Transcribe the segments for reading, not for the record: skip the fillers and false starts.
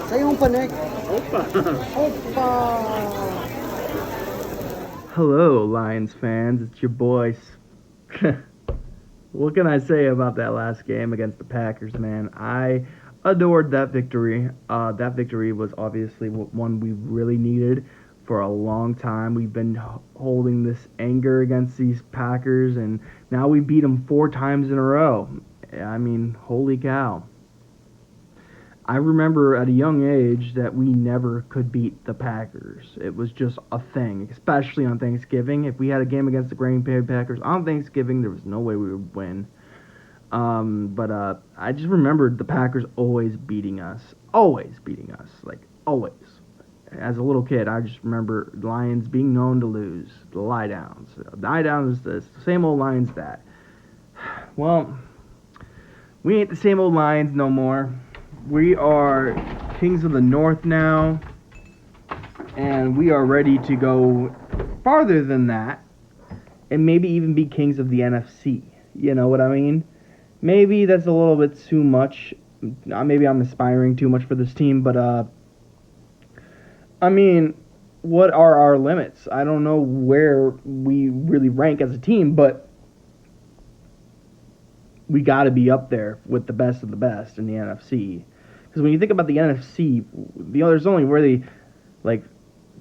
Sa'yo yung panek. Opa. Opa! Hello, Lions fans. It's your boys. What can I say about that last game against the Packers, man? I adored that victory. That victory was obviously one we really needed for a long time. We've been holding this anger against these Packers, and now we beat them 4 times in a row. I mean, holy cow. I remember at a young age that we never could beat the Packers. It was just a thing, especially on Thanksgiving. If we had a game against the Green Bay Packers on Thanksgiving, there was no way we would win. But I just remembered the Packers always beating us. Always beating us. Like, always. As a little kid, I just remember Lions being known to lose. The lie downs. Lie downs is the same old Lions that. Well, we ain't the same old Lions no more. We are Kings of the North now, and we are ready to go farther than that, and maybe even be Kings of the NFC. You know what I mean? Maybe that's a little bit too much. Maybe I'm aspiring too much for this team, but I mean, what are our limits? I don't know where we really rank as a team, but we got to be up there with the best of the best in the NFC. Because when you think about the NFC, there's only really like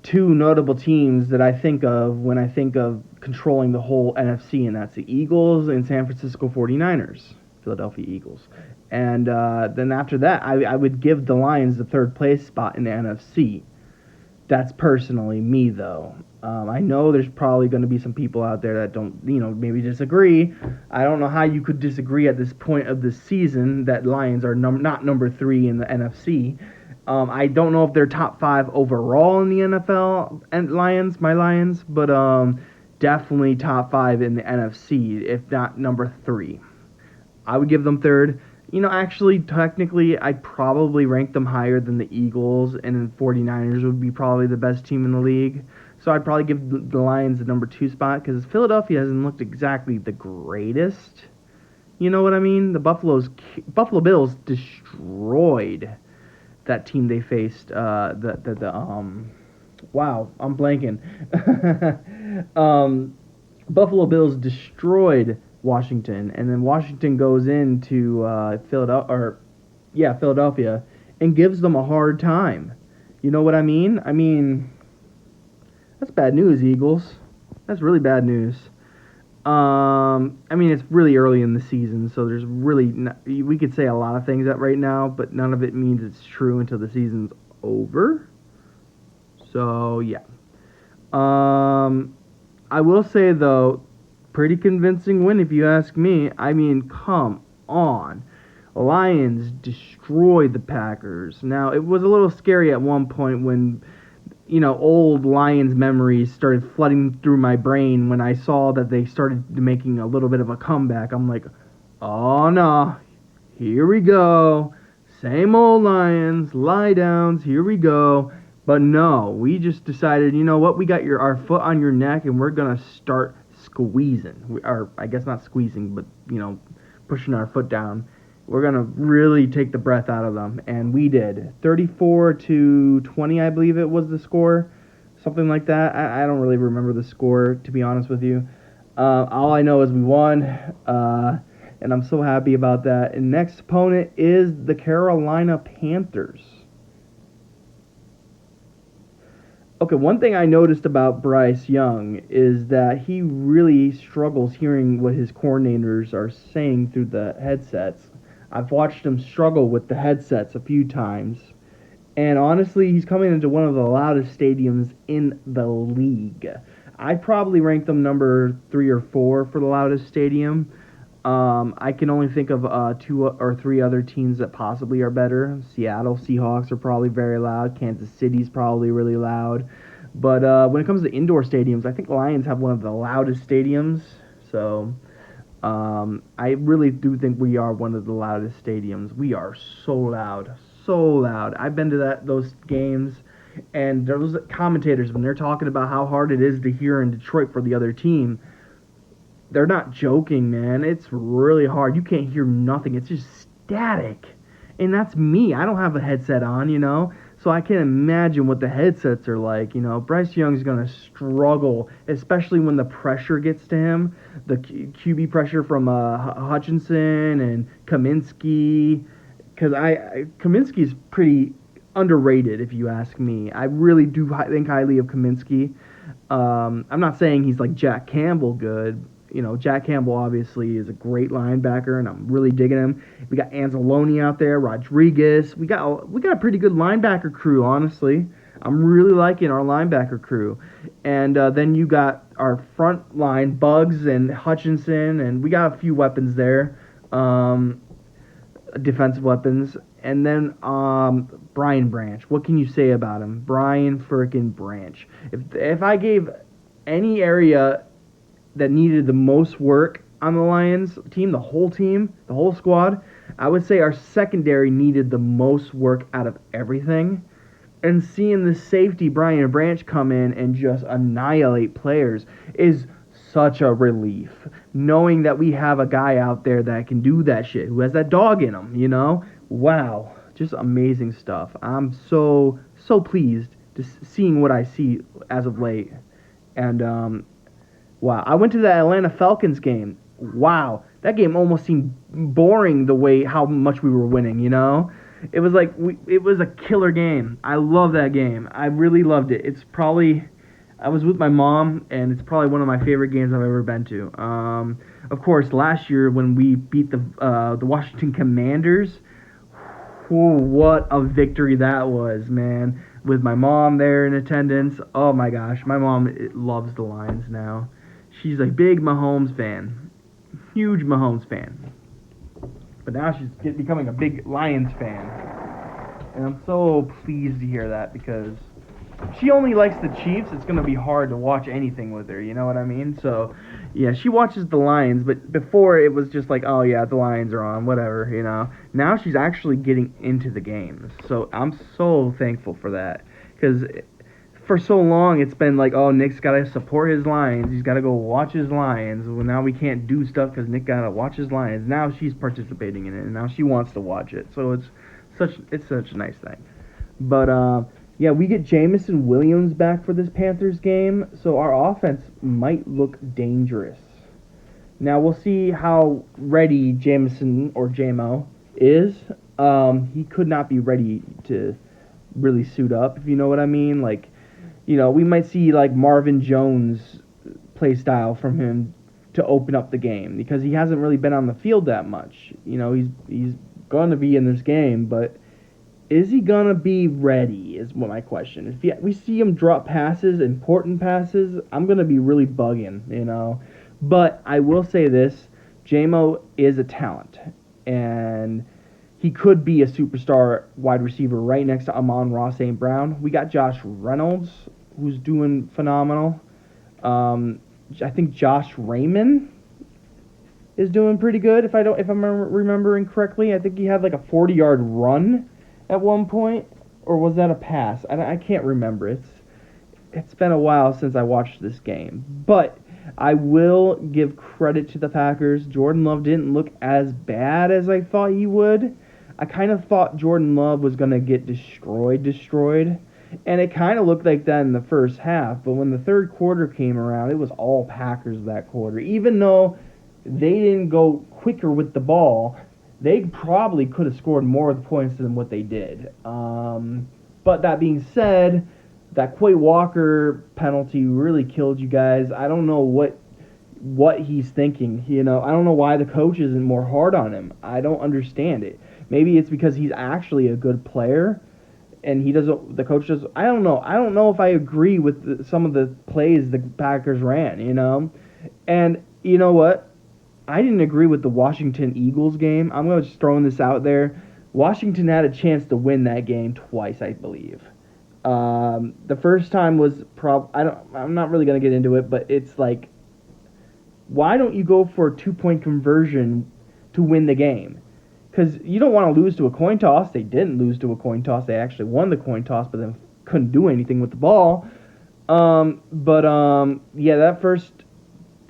two notable teams that I think of when I think of controlling the whole NFC, and that's the Eagles and San Francisco 49ers, Philadelphia Eagles. And then after that, I would give the Lions the third place spot in the NFC. That's personally me, though. I know there's probably going to be some people out there that don't, maybe disagree. I don't know how you could disagree at this point of the season that Lions are not number 3 in the NFC. I don't know if they're top 5 overall in the NFL and my Lions, but definitely top 5 in the NFC, if not number 3. I would give them third. Actually, technically, I'd probably rank them higher than the Eagles, and then 49ers would be probably the best team in the league. So I'd probably give the Lions the number 2 spot, because Philadelphia hasn't looked exactly the greatest. You know what I mean? The Buffalo Bills destroyed that team they faced. Wow, I'm blanking. Buffalo Bills destroyed Washington, and then Washington goes into Philadelphia, and gives them a hard time. You know what I mean? I mean, that's bad news, Eagles. That's really bad news. I mean, it's really early in the season, so there's really we could say a lot of things right now, but none of it means it's true until the season's over. So yeah. I will say though, pretty convincing win if you ask me. I mean, come on. Lions destroyed the Packers. Now, it was a little scary at one point when, old Lions memories started flooding through my brain when I saw that they started making a little bit of a comeback. I'm like, oh no, here we go. Same old Lions, lie downs, here we go. But no, we just decided, you know what, we got our foot on your neck, and we're going to start squeezing. I guess not squeezing, but, pushing our foot down. We're going to really take the breath out of them, and we did. 34-20, I believe it was the score. Something like that. I don't really remember the score, to be honest with you. All I know is we won, and I'm so happy about that. And next opponent is the Carolina Panthers. Okay, one thing I noticed about Bryce Young is that he really struggles hearing what his coordinators are saying through the headsets. I've watched him struggle with the headsets a few times. And honestly, he's coming into one of the loudest stadiums in the league. I'd probably rank them number 3 or 4 for the loudest stadium. I can only think of 2 or 3 other teams that possibly are better. Seattle Seahawks are probably very loud. Kansas City's probably really loud. But when it comes to indoor stadiums, I think Lions have one of the loudest stadiums. So I really do think we are one of the loudest stadiums. We are so loud, so loud. I've been to those games, and those commentators, when they're talking about how hard it is to hear in Detroit for the other team, they're not joking, man. It's really hard. You can't hear nothing. It's just static. And that's me. I don't have a headset on, so I can't imagine what the headsets are like. Bryce Young's gonna struggle, especially when the pressure gets to him, the QB pressure from Hutchinson and Kaminsky, because Kaminsky's pretty underrated if you ask me. I really do think highly of Kaminsky. I'm not saying he's like Jack Campbell good. Jack Campbell obviously is a great linebacker, and I'm really digging him. We got Anzalone out there, Rodriguez. We got a pretty good linebacker crew, honestly. I'm really liking our linebacker crew. And then you got our front line, Buggs and Hutchinson, and we got a few weapons there, defensive weapons. And then Brian Branch. What can you say about him? Brian frickin' Branch. If I gave any area that needed the most work on the Lions team, the whole squad, I would say our secondary needed the most work out of everything. And seeing the safety Brian Branch come in and just annihilate players is such a relief. Knowing that we have a guy out there that can do that shit, who has that dog in him, Wow. Just amazing stuff. I'm so pleased to seeing what I see as of late. And wow, I went to the Atlanta Falcons game. Wow, that game almost seemed boring the way how much we were winning. It was like it was a killer game. I love that game. I really loved it. I was with my mom, and it's probably one of my favorite games I've ever been to. Of course, last year when we beat the Washington Commanders, what a victory that was, man. With my mom there in attendance. Oh my gosh, my mom loves the Lions now. She's a big Mahomes fan. Huge Mahomes fan. But now she's becoming a big Lions fan. And I'm so pleased to hear that because if she only likes the Chiefs, it's going to be hard to watch anything with her, you know what I mean? So, yeah, she watches the Lions, but before it was just like, oh yeah, the Lions are on, whatever. Now she's actually getting into the games. So I'm so thankful for that because for so long it's been like, oh, Nick's got to support his Lions. He's got to go watch his Lions. Well, now we can't do stuff because Nick got to watch his Lions. Now she's participating in it, and now she wants to watch it. So it's such a nice thing. But yeah, we get Jameson Williams back for this Panthers game, so our offense might look dangerous. Now we'll see how ready Jameson or JMO is. He could not be ready to really suit up, if you know what I mean. Like, we might see like Marvin Jones play style from him to open up the game because he hasn't really been on the field that much. He's going to be in this game, but is he going to be ready is what my question. If we see him drop passes, important passes, I'm going to be really bugging. But I will say this, JMO is a talent, and he could be a superstar wide receiver right next to Amon-Ra St. Brown. We got Josh Reynolds, who's doing phenomenal. I think Josh Raymond is doing pretty good. If I'm remembering correctly, I think he had like a 40-yard run at one point, or was that a pass? I can't remember. It's been a while since I watched this game, but I will give credit to the Packers. Jordan Love didn't look as bad as I thought he would. I kind of thought Jordan Love was going to get destroyed, and it kind of looked like that in the first half, but when the third quarter came around, it was all Packers that quarter. Even though they didn't go quicker with the ball, they probably could have scored more of the points than what they did. But that being said, that Quay Walker penalty really killed you guys. I don't know what he's thinking. I don't know why the coach isn't more hard on him. I don't understand it. Maybe it's because he's actually a good player, and the coach does. I don't know. I don't know if I agree with some of the plays the Packers ran. And you know what? I didn't agree with the Washington Eagles game. I'm just throwing this out there. Washington had a chance to win that game twice, I believe. The first time was I'm not really gonna get into it, but it's like, why don't you go for a 2-point conversion to win the game? Because you don't want to lose to a coin toss. They didn't lose to a coin toss. They actually won the coin toss, but then couldn't do anything with the ball. Yeah, that first,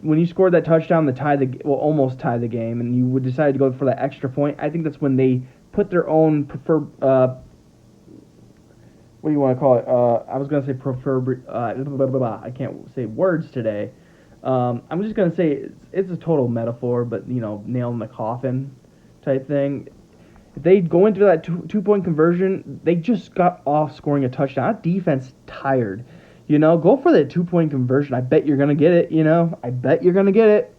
when you scored that touchdown almost tie the game, and you would decide to go for that extra point, I think that's when they put their own preferred what do you want to call it? I was gonna say prefer. Blah, blah, blah. I can't say words today. I'm just gonna say it's a total metaphor, but nail in the coffin type thing. If they go into that 2 point conversion, they just got off scoring a touchdown. That defense tired. Go for that 2 point conversion. I bet you're gonna get it. I bet you're gonna get it.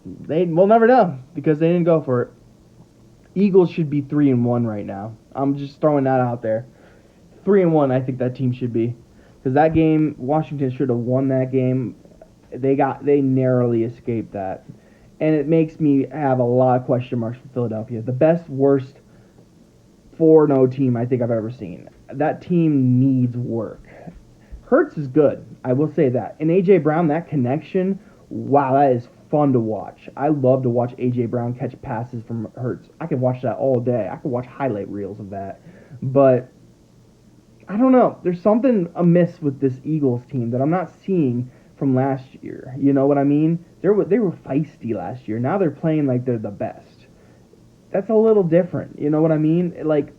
We'll never know because they didn't go for it. Eagles should be 3-1 right now. I'm just throwing that out there. 3-1, I think that team should be, because that game Washington should have won that game. They narrowly escaped that, and it makes me have a lot of question marks for Philadelphia. The best, worst 4-0 team I think I've ever seen. That team needs work. Hurts is good, I will say that. And A.J. Brown, that connection, wow, that is fun to watch. I love to watch A.J. Brown catch passes from Hurts. I could watch that all day. I could watch highlight reels of that. But I don't know. There's something amiss with this Eagles team that I'm not seeing from last year. You know what I mean? They were feisty last year. Now they're playing like they're the best. That's a little different. You know what I mean? Like,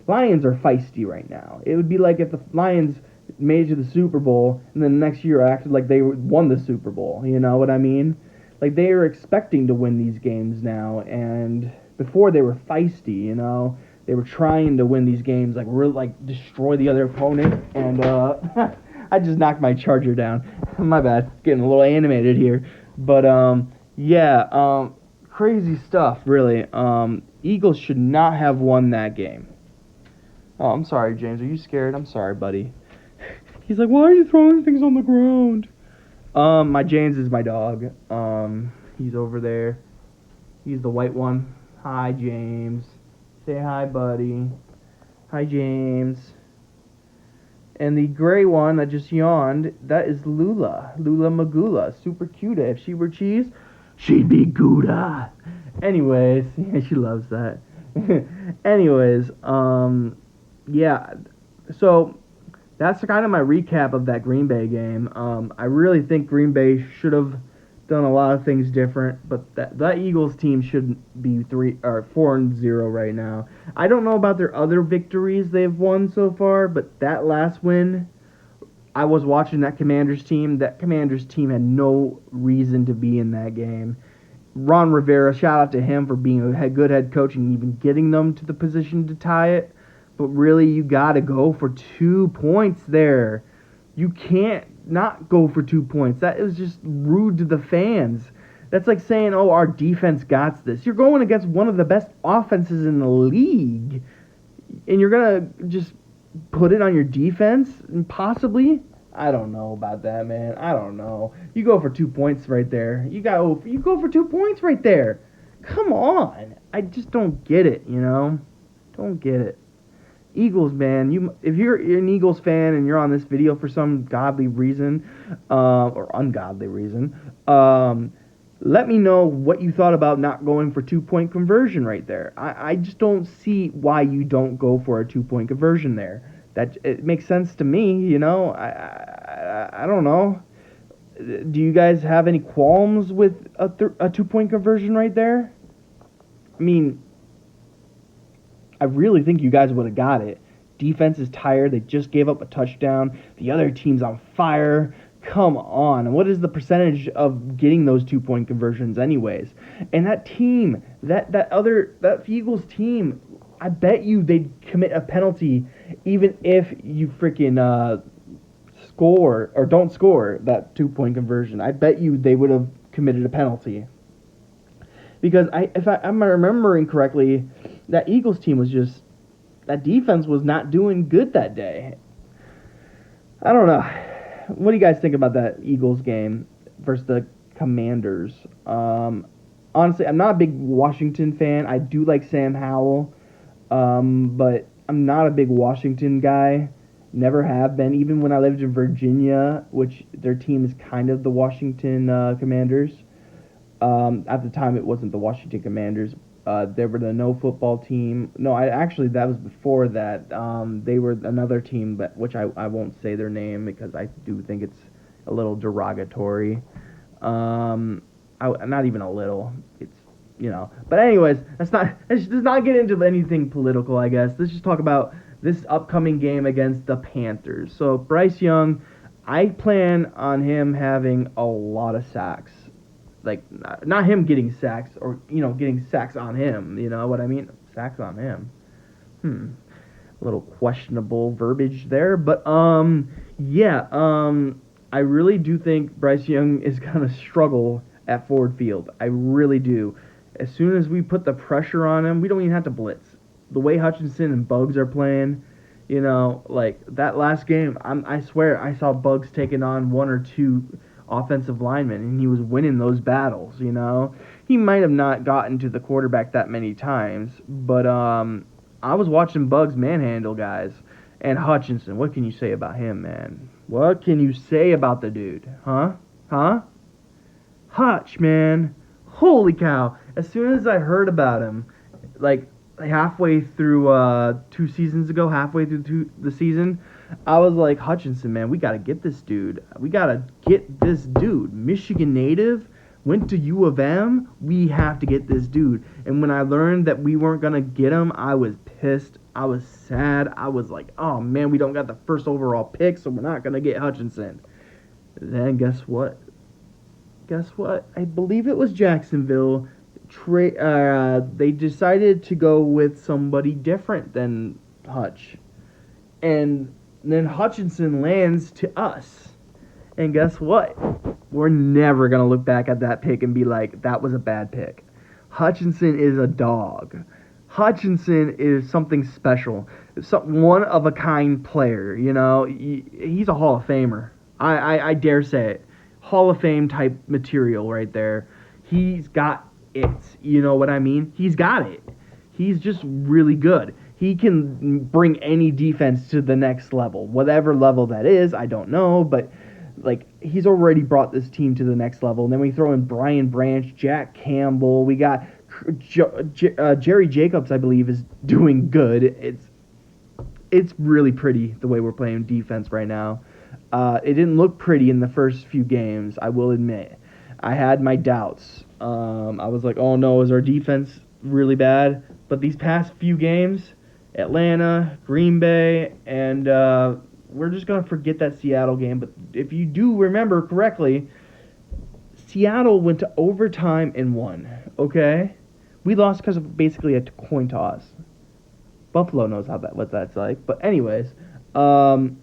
Lions are feisty right now. It would be like if the Lions made it to the Super Bowl and then the next year acted like they won the Super Bowl. You know what I mean? Like, they are expecting to win these games now, and before they were feisty. They were trying to win these games, like really, like destroy the other opponent. And I just knocked my charger down. My bad, getting a little animated here. But yeah, crazy stuff, really. Eagles should not have won that game. Oh, I'm sorry, James. Are you scared? I'm sorry, buddy. He's like, why are you throwing things on the ground? My James is my dog. He's over there. He's the white one. Hi, James. Say hi, buddy. Hi, James. And the gray one that just yawned, that is Lula. Lula Magula. Super cute. If she were cheese, she'd be Gouda. Anyways, yeah, she loves that. Anyways, yeah. So that's kind of my recap of that Green Bay game. I really think Green Bay should have done a lot of things different, but that Eagles team should be 4-0 right now. I don't know about their other victories they've won so far, but that last win, I was watching that Commanders team. That Commanders team had no reason to be in that game. Ron Rivera, shout out to him for being a good head coach and even getting them to the position to tie it. But really, you got to go for 2 points there. You can't not go for 2 points. That is just rude to the fans. That's like saying, oh, our defense got this. You're going against one of the best offenses in the league, and you're going to just put it on your defense? Possibly? I don't know about that, man. I don't know. You go for 2 points right there. You go for 2 points right there. Come on. I just don't get it, Don't get it. Eagles, man, if you're an Eagles fan and you're on this video for some godly reason, or ungodly reason, let me know what you thought about not going for 2 point conversion right there. I just don't see why you don't go for a 2 point conversion there. That it makes sense to me, I don't know. Do you guys have any qualms with a 2 point conversion right there? I mean, I really think you guys would have got it. Defense is tired. They just gave up a touchdown. The other team's on fire. Come on. What is the percentage of getting those 2 point conversions anyways? And that team, that Eagles team, I bet you they'd commit a penalty even if you freaking score or don't score that 2 point conversion. I bet you they would have committed a penalty. Because if I'm remembering correctly, that Eagles team that defense was not doing good that day. I don't know. What do you guys think about that Eagles game versus the Commanders? Honestly, I'm not a big Washington fan. I do like Sam Howell, but I'm not a big Washington guy. Never have been. Even when I lived in Virginia, which their team is kind of the Washington Commanders. At the time, it wasn't the Washington Commanders. They were the no football team. No, that was before that. They were another team, which I won't say their name because I do think it's a little derogatory. Not even a little. But anyways, let's just not get into anything political, I guess. Let's just talk about this upcoming game against the Panthers. So Bryce Young, I plan on him having a lot of sacks. Like, not him getting sacks or, getting sacks on him. You know what I mean? Sacks on him. A little questionable verbiage there, but yeah, I really do think Bryce Young is gonna struggle at Ford Field. I really do. As soon as we put the pressure on him, we don't even have to blitz. The way Hutchinson and Bugs are playing, like that last game, I swear I saw Bugs taking on one or two offensive linemen, and he was winning those battles. He might have not gotten to the quarterback that many times, but I was watching Bugs manhandle guys. And Hutchinson, what can you say about him, man? What can you say about the dude? Huh? Hutch, man. Holy cow. As soon as I heard about him, like halfway through 2 seasons ago, halfway through the season, I was like, Hutchinson, man, we got to get this dude. Michigan native, went to U of M. We have to get this dude. And when I learned that we weren't going to get him, I was pissed. I was sad. I was like, oh, man, we don't got the first overall pick, so we're not going to get Hutchinson. Then guess what? I believe it was Jacksonville. They decided to go with somebody different than Hutch. And then Hutchinson lands to us. And guess what? We're never going to look back at that pick and be like, that was a bad pick. Hutchinson is a dog. Hutchinson is something special. One-of-a-kind player, He's a Hall of Famer. I dare say it. Hall of Fame type material right there. He's got it. You know what I mean? He's got it. He's just really good. He can bring any defense to the next level. Whatever level that is, I don't know, but he's already brought this team to the next level. And then we throw in Brian Branch, Jack Campbell. We got Jerry Jacobs, I believe, is doing good. It's really pretty the way we're playing defense right now. It didn't look pretty in the first few games, I will admit. I had my doubts. I was like, oh no, is our defense really bad? But these past few games, Atlanta, Green Bay, and we're just going to forget that Seattle game. But if you do remember correctly, Seattle went to overtime and won, okay? We lost because of basically a coin toss. Buffalo knows what that's like. But anyways, that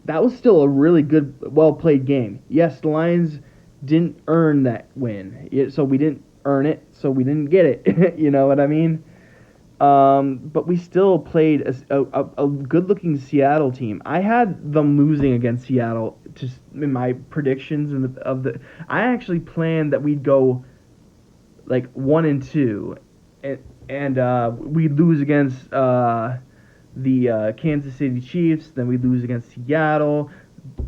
was still a really good, well-played game. Yes, the Lions didn't earn that win. So we didn't earn it, so we didn't get it. You know what I mean? But we still played a good-looking Seattle team. I had them losing against Seattle just in my predictions I actually planned that we'd go like 1-2, and we'd lose against the Kansas City Chiefs, then we lose against Seattle,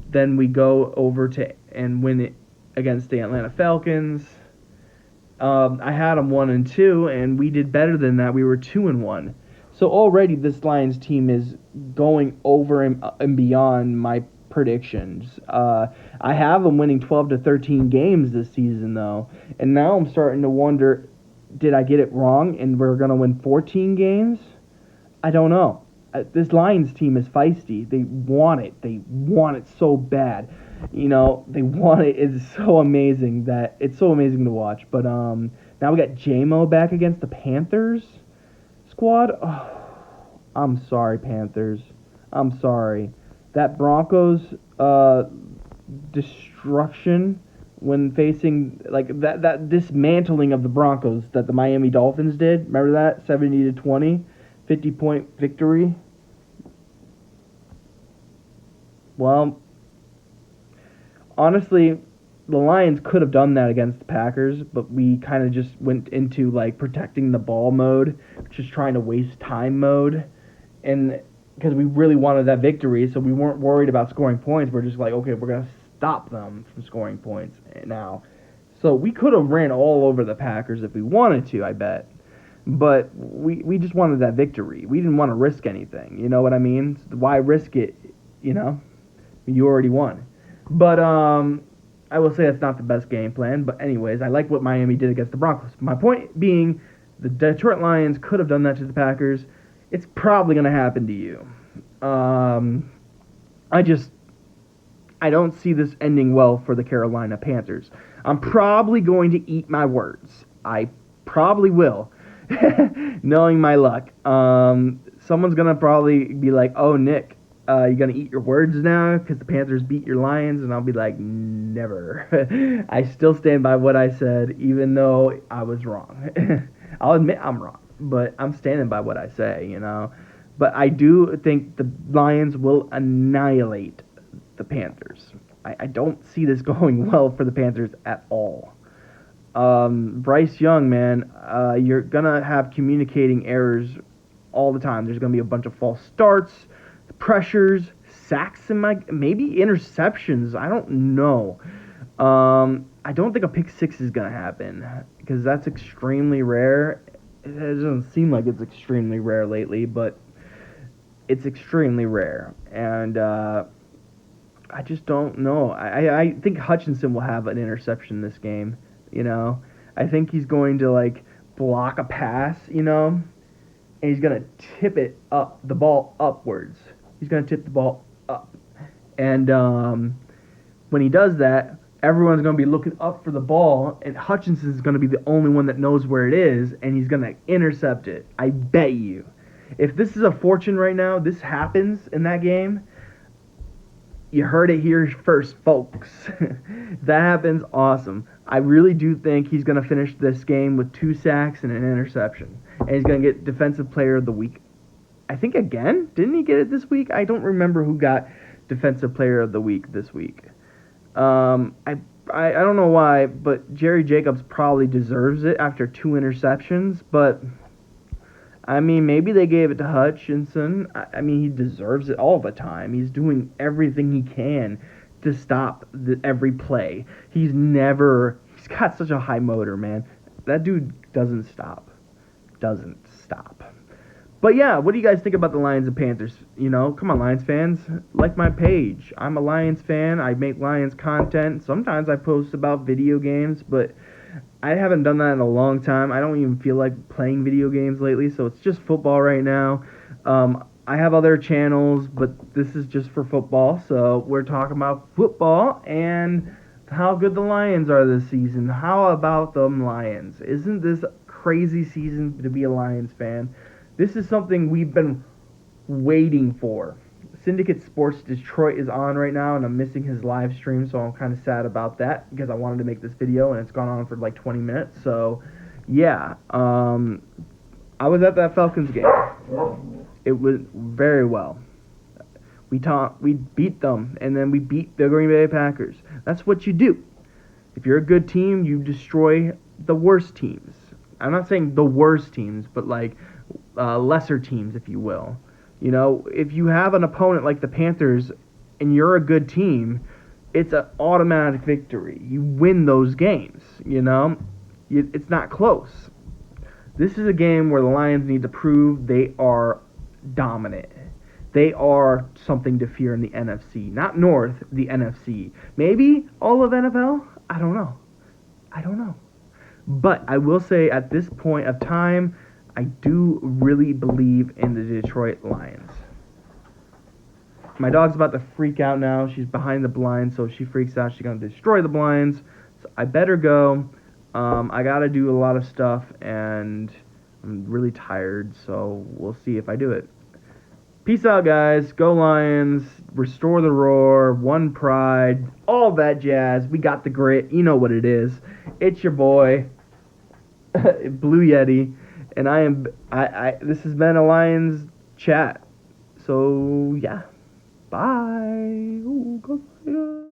then we go over to and win it against the Atlanta Falcons. I had them 1-2, and we did better than that. We were 2-1. So already this Lions team is going over and beyond my predictions. I have them winning 12 to 13 games this season, though, and now I'm starting to wonder, did I get it wrong, and we're going to win 14 games? I don't know. This Lions team is feisty. They want it. They want it so bad. They want it. It's so amazing to watch. But now we got J-Mo back against the Panthers squad. Oh, I'm sorry, Panthers. I'm sorry. That Broncos destruction when facing that dismantling of the Broncos that the Miami Dolphins did. Remember that 70-20, 50-point victory. Well, honestly, the Lions could have done that against the Packers, but we kind of just went into protecting the ball mode, just trying to waste time mode, and because we really wanted that victory, so we weren't worried about scoring points. We're just like, okay, we're gonna stop them from scoring points now. So we could have ran all over the Packers if we wanted to, I bet. But we just wanted that victory. We didn't want to risk anything. You know what I mean? Why risk it? You already won. But I will say that's not the best game plan, but anyways, I like what Miami did against the Broncos. My point being, the Detroit Lions could have done that to the Packers. It's probably going to happen to you. Um, I just I don't see this ending well for the Carolina Panthers. I'm probably going to eat my words. I probably will, knowing my luck. Someone's gonna probably be like, "Oh, Nick, you gonna eat your words now because the Panthers beat your Lions?" And I'll be like, "Never. I still stand by what I said, even though I was wrong. I'll admit I'm wrong, but I'm standing by what I say, you know." But I do think the Lions will annihilate the Panthers. I don't see this going well for the Panthers at all. Bryce Young, man, you're gonna have communicating errors all the time. There's gonna be a bunch of false starts, pressures, sacks, and maybe interceptions. I don't know. I don't think a pick six is gonna happen because that's extremely rare. It doesn't seem like it's extremely rare lately, but it's extremely rare, and I just don't know. I think Hutchinson will have an interception this game. You know, I think he's going to like block a pass. You know, and he's gonna tip it up, the ball upwards. He's gonna tip the ball up, and when he does that, everyone's gonna be looking up for the ball, and Hutchinson's gonna be the only one that knows where it is, and he's gonna intercept it. I bet you. If this is a fortune right now, this happens in that game. You heard it here first, folks. If that happens, awesome. I really do think he's going to finish this game with 2 sacks and an interception. And he's going to get Defensive Player of the Week. I think again? Didn't he get it this week? I don't remember who got Defensive Player of the Week this week. I don't know why, but Jerry Jacobs probably deserves it after 2 interceptions. But, I mean, maybe they gave it to Hutchinson. I mean, he deserves it all the time. He's doing everything he can to stop every play. He's got such a high motor, man. That dude doesn't stop. Doesn't stop. But yeah, what do you guys think about the Lions and Panthers? You know, come on, Lions fans. Like my page. I'm a Lions fan. I make Lions content. Sometimes I post about video games, but I haven't done that in a long time. I don't even feel like playing video games lately, so it's just football right now. I have other channels, but this is just for football, so we're talking about football and how good the Lions are this season. How about them Lions? Isn't this a crazy season to be a Lions fan? This is something we've been waiting for. Syndicate Sports Detroit is on right now, and I'm missing his live stream, so I'm kind of sad about that because I wanted to make this video, and it's gone on for like 20 minutes. So, yeah, I was at that Falcons game. It was very well. We beat them, and then we beat the Green Bay Packers. That's what you do. If you're a good team, you destroy the worst teams. I'm not saying the worst teams, but like lesser teams, if you will. You know, if you have an opponent like the Panthers and you're a good team, it's an automatic victory. You win those games, you know? It's not close. This is a game where the Lions need to prove they are dominant. They are something to fear in the NFC. Not North, the NFC. Maybe all of NFL? I don't know. But I will say at this point of time, I do really believe in the Detroit Lions. My dog's about to freak out now. She's behind the blinds, so if she freaks out, she's going to destroy the blinds. So I better go. I got to do a lot of stuff, and I'm really tired, so we'll see if I do it. Peace out, guys. Go Lions. Restore the roar. One pride. All that jazz. We got the grit. You know what it is. It's your boy, Blue Yeti. And this has been a Lions chat. So, yeah. Bye. Ooh, go Lions.